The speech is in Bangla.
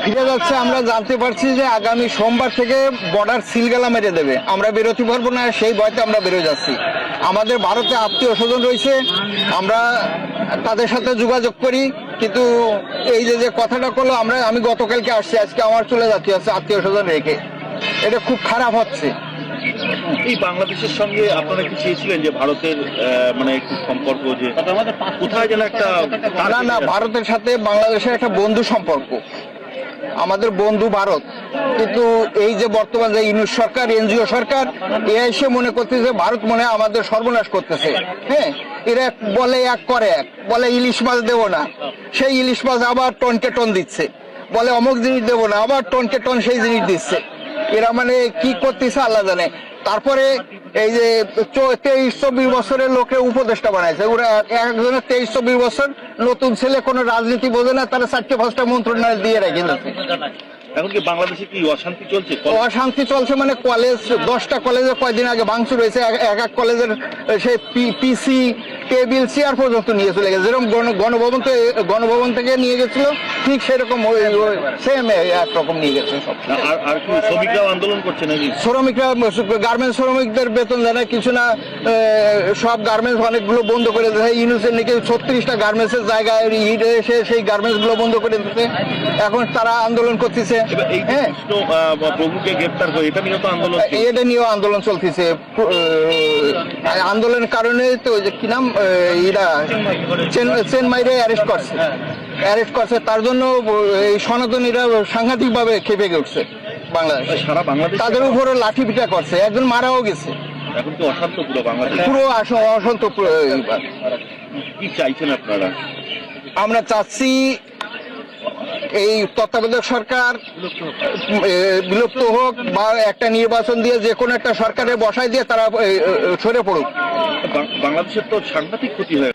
ফিরে যাচ্ছে। আমরা জানতে পারছি যে আগামী সোমবার থেকে বর্ডার সিলগালা মেরে দেবে, আমরা বেরোতে পারবো না, সেই ভয়তে আমরা বেরোয় যাচ্ছি। আমাদের ভারতে আত্মীয় স্বজন রয়েছে, আমরা তাদের সাথে যোগাযোগ করি, কিন্তু এই যে কথাটা করলো, আমি গতকালকে আসছি, আজকে আমার চলে যাচ্ছি আত্মীয় স্বজন রেখে। এটা খুব খারাপ হচ্ছে। এই বাংলাদেশের সঙ্গে আপনারা কি চেয়েছিলেন যে ভারতের মানে একটু সম্পর্ক, যে কোথায় যেন একটা না, ভারতের সাথে বাংলাদেশের একটা বন্ধু সম্পর্ক, আমাদের বন্ধু ভারত। কিন্তু এই যে বর্তমান যে ইউনুস সরকার, এনজিও সরকার, এ এসে মনে করতেছে ভারত মনে হয় আমাদের সর্বনাশ করতেছে। হ্যাঁ, এরা বলে এক করে এক, বলে ইলিশ মাছ দেবো না, সেই ইলিশ মাছ আবার টনকে টন দিচ্ছে, বলে অমুক জিনিস দেবো না, আবার টনকে টন সেই জিনিস দিচ্ছে। এরা মানে কি করতেছে আল্লাহ জানে। তারপরে এই যে 23-24 বছরের লোকে উপদেষ্টা বানাইছে, ওরা একজনের 23-24 বছর, নতুন ছেলে কোনো রাজনীতি বোঝে না, তারা 4-5টা মন্ত্রণালয় দিয়ে রেখে দিচ্ছে। এখন কি বাংলাদেশে কি অশান্তি চলছে? অশান্তি চলছে মানে কলেজ, 10টা কলেজে কয়দিন আগে ভাঙচুর হয়েছে, এক কলেজের সেই পিসি টেবিল চেয়ার পর্যন্ত নিয়ে চলে গেছে। যেরকম গণভবন থেকে নিয়ে গেছিল, ঠিক সেরকম সেম একরকম নিয়ে গেছে সব। আর কি শ্রমিকরাও আন্দোলন করছে নাকি? শ্রমিকরা, গার্মেন্টস শ্রমিকদের বেতন দেয় না, কিছু না, সব গার্মেন্টস অনেকগুলো বন্ধ করে দিয়েছে। ইউনুসের নাকি 36টা গার্মেন্টসের জায়গায় এসে সেই গার্মেন্টস গুলো বন্ধ করে দিচ্ছে। এখন তারা আন্দোলন করতেছে। হ্যাঁ, প্রভুকে গ্রেফতার করে এটা নিয়েও তো আন্দোলন, এটা নিয়েও আন্দোলন চলতেছে। আন্দোলনের কারণে তো ওই যে কি নাম, এরা চেন্নাইরে অ্যারেস্ট করছে, তার জন্য এই সনাতনীরা সাংঘাতিক ভাবে খেপে উঠছে। বাংলাদেশ, সারা বাংলাদেশ তাদের উপরে লাঠি পিটা করছে, একজন মারাও গেছে। এখন তো অশান্ত পুরো বাংলাদেশ, পুরো অশান্ত। কি চাইছেন আপনারা? আমরা চাচ্ছি এই তত্ত্বাবধায়ক সরকার বিলুপ্ত হোক, বা একটা নির্বাচন দিয়ে যে কোনো একটা সরকারে বসাই দিয়ে তারা সরে পড়ুক। বাংলাদেশের তো সাংঘাতিক ক্ষতি হয়।